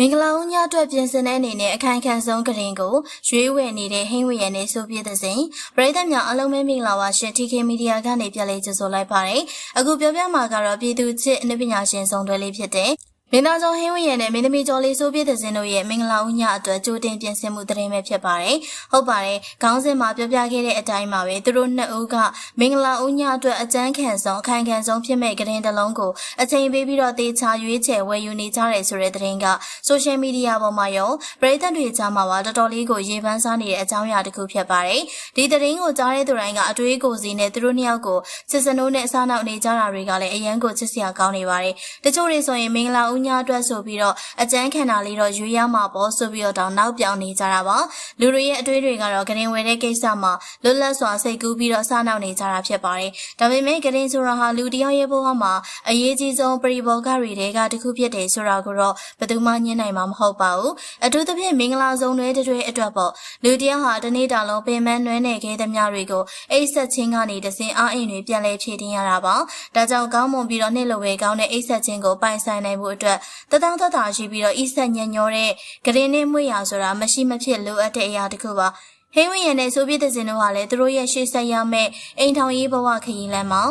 မင်္ဂလာဦးညအတွက်ပြင်ဆင်တဲ့အနေနဲ့အခမ်းခန်းဆုံးကရင်ကိုရွေးဝယ်နေတဲ့ဟင်းဝယ်ရနေဆိုပြတဲ့စဉ်ပရိသတ်များအားလုံးပဲမင်္ဂလာပါရှင် TK Media ကနေပြန်လည်ကြိုဆိုလိုက်ပါတယ်အခုပြောပြမှာကတော့ပြည်သူ့ချစ်အနုပညာရှင်ဆောင်တွဲလေးဖြစ်တဲ့မင်းသားကျော်ဟင်းဝင်းရနဲ့မင်းသမီးကျော်လေးဆိုပြတဲ့စင်တို့ရဲ့မင်္ဂလာဦးညအတွက်ကြိုတင်ပြင်ဆင်မှုသတင်းပဲဖြစ်ပါတယ်။ဟုတ်ပါတယ်။ခေါင်းစဉ်မှာပြောပြခဲ့တဲ့အတိုင်းပါပဲသူတို့နှစ်ဦးကမင်္ဂလာဦးညအတွက်အကျန်းခံဆုံးအခမ်းခံဆုံးဖြစ်မဲ့ကရင်တလုံးကိုအချိန်ပေးပြီးတော့တေချာရွေးချယ်ဝယ်ယူနေကြတယ်ဆိုတဲ့သတင်းကဆိုရှယ်မီဒီယာပေါ်မှာရောပရိသတ်တွေကြားမှာပါတော်တော်လေးကိုရေပန်းစားနေတဲ့အကြောင်းအရာတစ်ခုဖြစ်ပါတယ်။ဒီသတင်းကိုကြားတဲ့သူတိုင်းကအတွေးကိုစီနဲ့သူတို့နှစ်ယောက်ကိုစစ်စနိုးနဲ့အစားနောက်နေကြတာတွေကလည်းအရန်ကိုချစ်စရာကောင်းနေပါတယ်။တချို့တွေဆိုရင်မင်္ဂလာဦးညအတွက်ဆိုပြီးတော့အကျန်းခံတာလေးတော့ရွေးရမှာပေါ့ဆိုပြီးတော့တောင်နောက်ပြောင်နေကြတာပါလူတွေရဲ့အတွေးတွေကတော့ကရင်ဝယ်တဲ့ကိစ္စမှာလွတ်လပ်စွာစိတ်ကူးပြီးတော့စားနောက်နေကြတာဖြစ်ပါတယ်ဒါပေမဲ့ကရင်ဆိုတာဟာလူတယောက်ရဲ့ဘဝမှာအရေးကြီးဆုံးပရိဘောဂတွေကတစ်ခုဖြစ်တယ်ဆိုတာကိုတော့ဘယ်သူမှညှင်းနိုင်မှာမဟုတ်ပါဘူးအထူးသဖြင့်မင်္ဂလာဆုံးတွေအတွက်ပေါ့လူတယောက်ဟာတနေ့တာလုံးပင်ပန်းနွမ်းနယ်ခဲ့သမျှတွေကိုအိတ်ဆက်ချင်းကနေတစင်အားအိမ်တွေပြန်လဲဖြည့်တင်းရတာပါဒါကြောင့်ကောင်းမွန်ပြီးတော့နှစ်လိုပဲကောင်းတဲ့အိတ်ဆက်ချင်းကိုပိုင်ဆိုင်နိုင်ဖို့အတွက်တသောင်းသက်သာရှိပြီးတော့ဤဆက်ညံ့ညောတဲ့ဂရင်နဲ့မွေရာဆိုတာမရှိမဖြစ်လိုအပ်တဲ့အရာတစ်ခုပါဟင်းဝင်းရနဲ့ဆိုပြတဲ့စင်တို့ကလည်းသူတို့ရဲ့ရှေ့ဆက်ရမယ့်အိမ်ထောင်ရေးဘဝခရီးလမ်းမှာ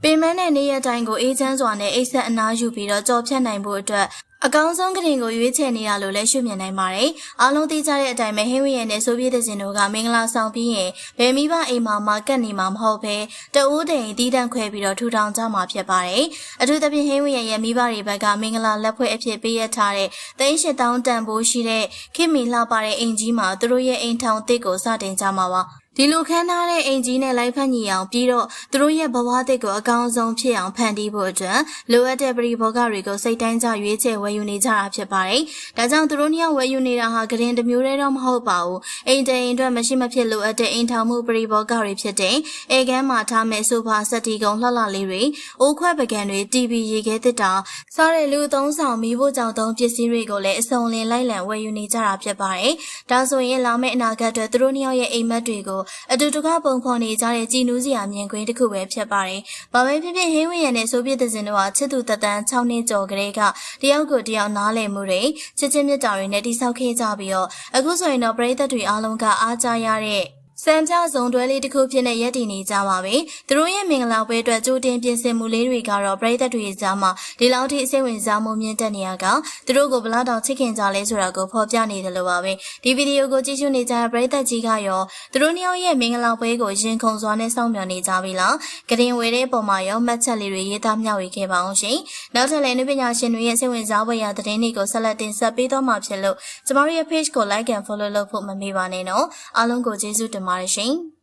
ပင်မနဲ့နေ့ရက်တိုင်းကိုအေးချမ်းစွာနဲ့အိတ်ဆက်အနားယူပြီးတော့ကြော်ဖြတ်နိုင်ဖို့အတွက်အကောင်းဆုံးကရင်ကိုရွေးချယ်နေတာလို့လည်းရှုမြင်နိုင်ပါတယ်။အားလုံးသိကြတဲ့အတိုင်းပဲဟင်းဝင်းရနဲ့ဆိုပြတဲ့စင်တို့ကမင်္ဂလာဆောင်ပြီးရင်ဘယ်မိဘအိမ်မှာကတ်နေမှာမဟုတ်ဘဲတအိုးတိမ်တီးတန့်ခွဲပြီးတော့ထူထောင်ကြမှာဖြစ်ပါတယ်။အထူးသဖြင့်ဟင်းဝင်းရရဲ့မိဘတွေဘက်ကမင်္ဂလာလက်ဖွဲ့အဖြစ်ပေးရထားတဲ့38,000တန်ဖိုးရှိတဲ့ခင်မီလှပတဲ့အိမ်ကြီးမှာသူတို့ရဲ့အိမ်ထောင်တစ်ကိုစတင်ကြမှာပါ။ဒီလိုခန်းထားတဲ့အိမ်ကြီးနဲ့လိုက်ဖက်ညီအောင်ပြီးတော့သူတို့ရဲ့ဘဝသစ်ကိုအကောင်းဆုံးဖြစ်အောင်ဖန်တီးဖို့အတွက်လိုအပ်တဲ့ပရိဘောဂတွေကိုစိတ်တိုင်းကျရွေးချယ်ဝယ်ယူနေကြတာဖြစ်ပါတယ်။ဒါကြောင့်သူတို့နှစ်ယောက်ဝယ်ယူနေတာဟာကရင်တစ်မျိုးတည်းတော့မဟုတ်ပါဘူး။အိမ်တိမ်အတွက်မရှိမဖြစ်လိုအပ်တဲ့အိမ်ထောင်မှုပရိဘောဂတွေဖြစ်တဲ့အေကန်းမှာထားမဲ့ဆိုဖာစက်တီကုံလှလှလေးတွေအိုးခွက်ပကံတွေ TV ရေခဲသစ်တာစားတဲ့လူသုံးဆောင်မိဖို့ကြောင့်သုံးပစ္စည်းတွေကိုလည်းအစုံလင်လိုက်လံဝယ်ယူနေကြတာဖြစ်ပါတယ်။ဒါဆိုရင်လာမယ့်အနာဂတ်အတွက်သူတို့နှစ်ယောက်ရဲ့အိမ်မက်တွေကိုအတူတကွပုံဖော်နေကြတဲ့ကြည်နူးစရာမြင်ကွင်းတစ်ခုပဲဖြစ်ပါတယ်။ဘာပဲဖြစ်ဖြစ်ဟင်းဝင်းရနဲ့ဆိုပြတဲ့စင်တို့ဟာချစ်သူတသန်း6နှစ်ကျော်ကလေးကတယောက်ကိုတယောက်နားလည်မှုတွေချစ်ချင်းမြတ်တာတွေနဲ့တိဆောက်ခဲ့ကြပြီးတော့အခုဆိုရင်တော့ပရိသတ်တွေအားလုံးကအားကြရတဲ့စံပြဆုံးတွဲလေးတစ်ခုဖြစ်နေရက်တည်နေကြပါပြီ။သူတို့ရဲ့မင်္ဂလာပွဲအတွက်ကြိုတင်ပြင်ဆင်မှုလေးတွေကတော့ပရိသတ်တွေကြားမှာဒီလောက်ထိစိတ်ဝင်စားမှုမြင့်တက်နေရကသူတို့ကိုဘလောက်တောင်ချစ်ခင်ကြလဲဆိုတာကိုဖော်ပြနေတယ်လို့ပါပဲ။ဒီဗီဒီယိုကိုကြည့်ရှုနေကြတဲ့ပရိသတ်ကြီးကရောသူတို့နှစ်ယောက်ရဲ့မင်္ဂလာပွဲကိုရင်ခုန်စွာနဲ့စောင့်မျှော်နေကြပြီလား။ကရင်ဝဲတဲ့ပုံမှာရောမှတ်ချက်လေးတွေရေးသားမျှဝေခဲ့ပါအောင်ရှင်။နောက်ထပ်လည်းနုပညာရှင်တွေရဲ့စိတ်ဝင်စားဖွယ်ရာသတင်းတွေကိုဆက်လက်တင်ဆက်ပေးသွားမှာဖြစ်လို့ကျမတို့ရဲ့ page ကို like and follow လုပ်ဖို့မမေ့ပါနဲ့နော်။အားလုံးကိုကျေးဇူးတင်ပါတယ်ရှင်။